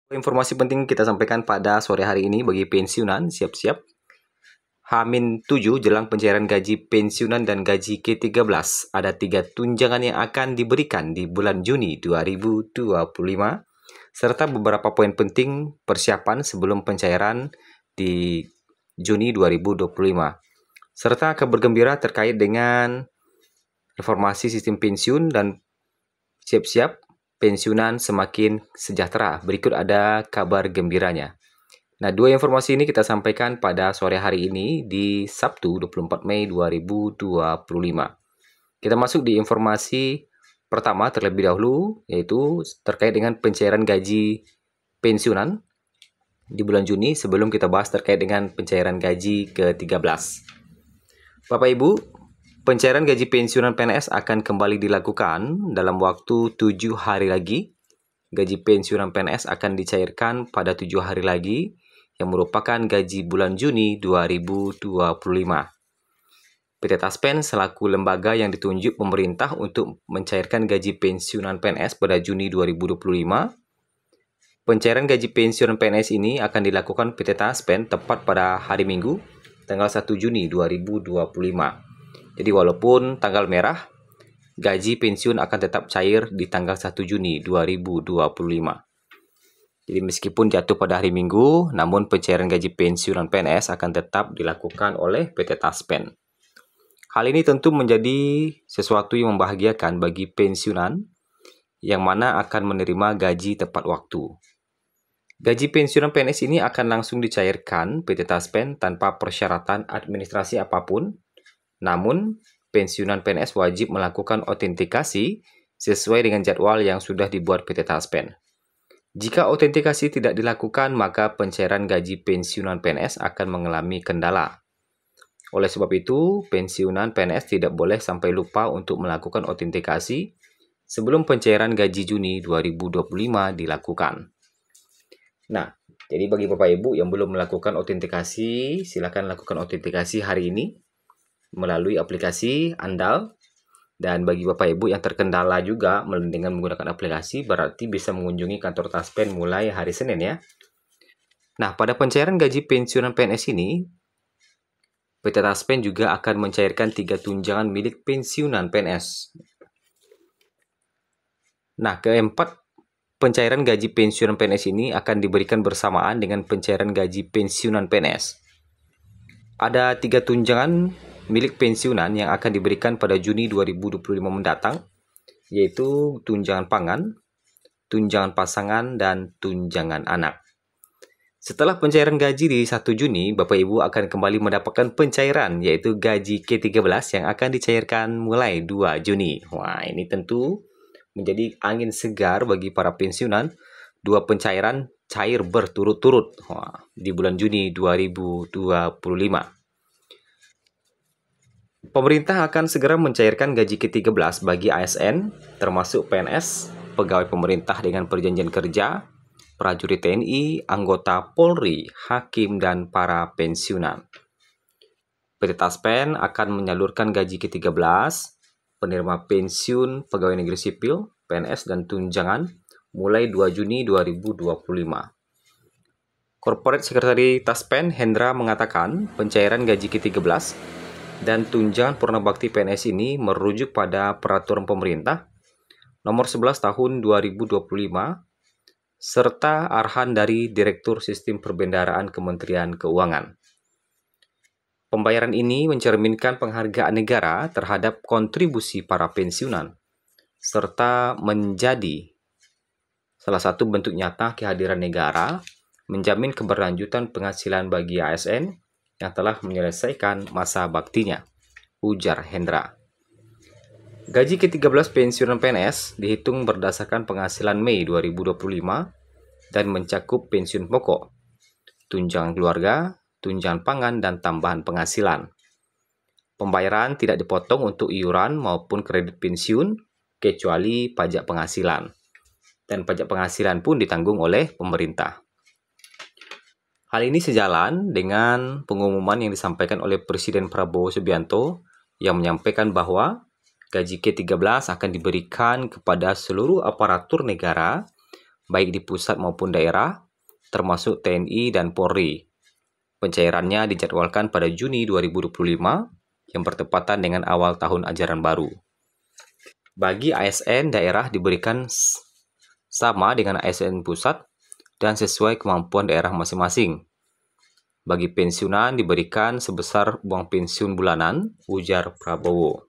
Informasi penting kita sampaikan pada sore hari ini bagi pensiunan, siap-siap. H-7 jelang pencairan gaji pensiunan dan gaji ke-13. Ada 3 tunjangan yang akan diberikan di bulan Juni 2025, serta beberapa poin penting persiapan sebelum pencairan di Juni 2025. Serta kabar gembira terkait dengan reformasi sistem pensiun dan siap-siap pensiunan semakin sejahtera. Berikut ada kabar gembiranya. Nah, dua informasi ini kita sampaikan pada sore hari ini di Sabtu 24 Mei 2025. Kita masuk di informasi pertama terlebih dahulu, yaitu terkait dengan pencairan gaji pensiunan di bulan Juni sebelum kita bahas terkait dengan pencairan gaji ke-13. Bapak Ibu, pencairan gaji pensiunan PNS akan kembali dilakukan dalam waktu 7 hari lagi. Gaji pensiunan PNS akan dicairkan pada 7 hari lagi, yang merupakan gaji bulan Juni 2025. PT Taspen selaku lembaga yang ditunjuk pemerintah untuk mencairkan gaji pensiunan PNS pada Juni 2025. Pencairan gaji pensiunan PNS ini akan dilakukan PT Taspen tepat pada hari Minggu, tanggal 1 Juni 2025. Jadi walaupun tanggal merah, gaji pensiun akan tetap cair di tanggal 1 Juni 2025. Jadi meskipun jatuh pada hari Minggu, namun pencairan gaji pensiunan PNS akan tetap dilakukan oleh PT Taspen. Hal ini tentu menjadi sesuatu yang membahagiakan bagi pensiunan yang mana akan menerima gaji tepat waktu. Gaji pensiunan PNS ini akan langsung dicairkan PT Taspen tanpa persyaratan administrasi apapun. Namun, pensiunan PNS wajib melakukan autentikasi sesuai dengan jadwal yang sudah dibuat PT Taspen. Jika autentikasi tidak dilakukan, maka pencairan gaji pensiunan PNS akan mengalami kendala. Oleh sebab itu, pensiunan PNS tidak boleh sampai lupa untuk melakukan autentikasi sebelum pencairan gaji Juni 2025 dilakukan. Nah, jadi bagi Bapak Ibu yang belum melakukan autentikasi, silakan lakukan autentikasi hari ini melalui aplikasi Andal. Dan bagi Bapak Ibu yang terkendala juga dengan menggunakan aplikasi, berarti bisa mengunjungi kantor Taspen mulai hari Senin ya. Nah, pada pencairan gaji pensiunan PNS ini, PT Taspen juga akan mencairkan 3 tunjangan milik pensiunan PNS. Nah, keempat pencairan gaji pensiunan PNS ini akan diberikan bersamaan dengan pencairan gaji pensiunan PNS. Ada 3 tunjangan milik pensiunan yang akan diberikan pada Juni 2025 mendatang, yaitu tunjangan pangan, tunjangan pasangan, dan tunjangan anak. Setelah pencairan gaji di 1 Juni, Bapak Ibu akan kembali mendapatkan pencairan, yaitu gaji ke-13 yang akan dicairkan mulai 2 Juni. Wah, ini tentu menjadi angin segar bagi para pensiunan. 2 pencairan cair berturut-turut di bulan Juni 2025. Pemerintah akan segera mencairkan gaji ke-13 bagi ASN, termasuk PNS, pegawai pemerintah dengan perjanjian kerja, prajurit TNI, anggota Polri, hakim, dan para pensiunan. PT Taspen akan menyalurkan gaji ke-13, penerima pensiun pegawai negeri sipil, PNS, dan tunjangan mulai 2 Juni 2025. Corporate Secretary Taspen, Hendra, mengatakan pencairan gaji ke-13 dan tunjangan purna bakti PNS ini merujuk pada peraturan pemerintah nomor 11 tahun 2025 serta arahan dari Direktur Sistem Perbendaharaan Kementerian Keuangan. Pembayaran ini mencerminkan penghargaan negara terhadap kontribusi para pensiunan serta menjadi salah satu bentuk nyata kehadiran negara menjamin keberlanjutan penghasilan bagi ASN yang telah menyelesaikan masa baktinya, ujar Hendra. Gaji ke-13 pensiunan PNS dihitung berdasarkan penghasilan Mei 2025 dan mencakup pensiun pokok, tunjangan keluarga, tunjangan pangan, dan tambahan penghasilan. Pembayaran tidak dipotong untuk iuran maupun kredit pensiun, kecuali pajak penghasilan. Dan pajak penghasilan pun ditanggung oleh pemerintah. Hal ini sejalan dengan pengumuman yang disampaikan oleh Presiden Prabowo Subianto yang menyampaikan bahwa gaji ke-13 akan diberikan kepada seluruh aparatur negara baik di pusat maupun daerah, termasuk TNI dan Polri. Pencairannya dijadwalkan pada Juni 2025 yang bertepatan dengan awal tahun ajaran baru. Bagi ASN daerah diberikan sama dengan ASN pusat dan sesuai kemampuan daerah masing-masing. Bagi pensiunan diberikan sebesar uang pensiun bulanan, ujar Prabowo.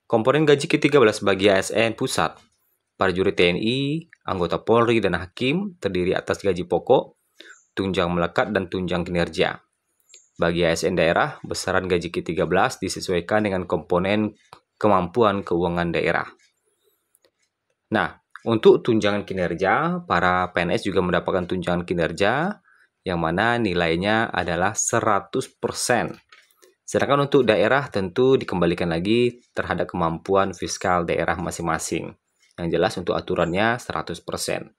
Komponen gaji ke-13 bagi ASN pusat, prajurit TNI, anggota Polri, dan hakim terdiri atas gaji pokok, tunjang melekat, dan tunjang kinerja. Bagi ASN daerah, besaran gaji ke-13 disesuaikan dengan komponen kemampuan keuangan daerah. Nah, untuk tunjangan kinerja, para PNS juga mendapatkan tunjangan kinerja yang mana nilainya adalah 100%. Sedangkan untuk daerah tentu dikembalikan lagi terhadap kemampuan fiskal daerah masing-masing. Yang jelas untuk aturannya 100%.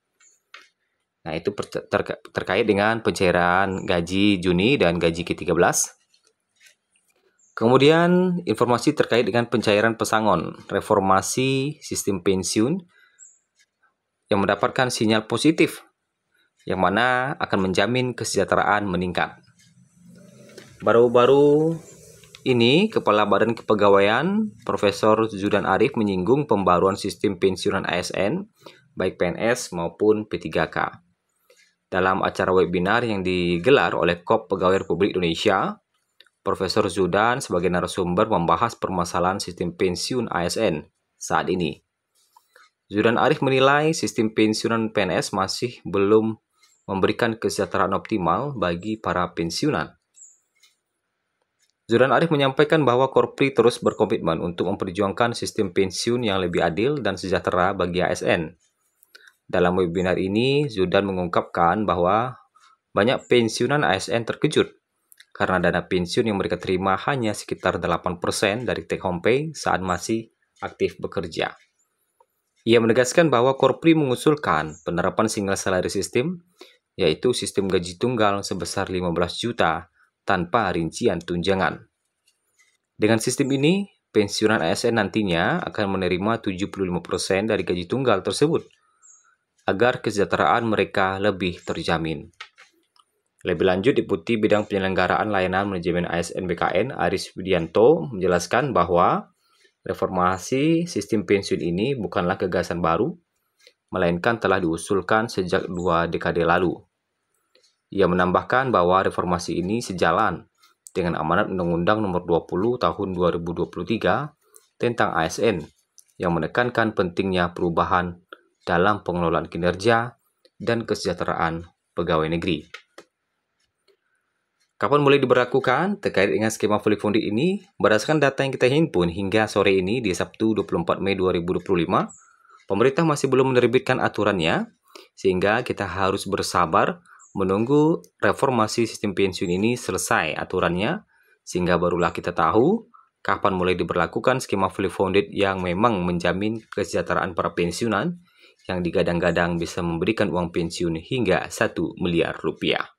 Nah, itu terkait dengan pencairan gaji Juni dan gaji ke-13. Kemudian, informasi terkait dengan pencairan pesangon reformasi sistem pensiun yang mendapatkan sinyal positif, yang mana akan menjamin kesejahteraan meningkat. Baru-baru ini, Kepala Badan Kepegawaian Profesor Zudan Arif menyinggung pembaruan sistem pensiunan ASN, baik PNS maupun P3K. Dalam acara webinar yang digelar oleh KOP Pegawai Republik Indonesia, Profesor Zudan sebagai narasumber membahas permasalahan sistem pensiun ASN saat ini. Zudan Arif menilai sistem pensiunan PNS masih belum memberikan kesejahteraan optimal bagi para pensiunan. Zudan Arif menyampaikan bahwa Korpri terus berkomitmen untuk memperjuangkan sistem pensiun yang lebih adil dan sejahtera bagi ASN. Dalam webinar ini, Zudan mengungkapkan bahwa banyak pensiunan ASN terkejut karena dana pensiun yang mereka terima hanya sekitar 8% dari take home pay saat masih aktif bekerja. Ia menegaskan bahwa Korpri mengusulkan penerapan single salary system, yaitu sistem gaji tunggal sebesar 15 juta tanpa rincian tunjangan. Dengan sistem ini, pensiunan ASN nantinya akan menerima 75% dari gaji tunggal tersebut, agar kesejahteraan mereka lebih terjamin. Lebih lanjut, Deputi Bidang Penyelenggaraan Layanan Manajemen ASN BKN, Aris Widianto, menjelaskan bahwa reformasi sistem pensiun ini bukanlah gagasan baru, melainkan telah diusulkan sejak 2 dekade lalu. Ia menambahkan bahwa reformasi ini sejalan dengan amanat Undang-Undang Nomor 20 Tahun 2023 tentang ASN yang menekankan pentingnya perubahan dalam pengelolaan kinerja dan kesejahteraan pegawai negeri. Kapan mulai diberlakukan? Terkait dengan skema fully funded ini, berdasarkan data yang kita himpun hingga sore ini di Sabtu 24 Mei 2025, pemerintah masih belum menerbitkan aturannya, sehingga kita harus bersabar menunggu reformasi sistem pensiun ini selesai aturannya, sehingga barulah kita tahu kapan mulai diberlakukan skema fully funded yang memang menjamin kesejahteraan para pensiunan yang digadang-gadang bisa memberikan uang pensiun hingga 1 miliar rupiah.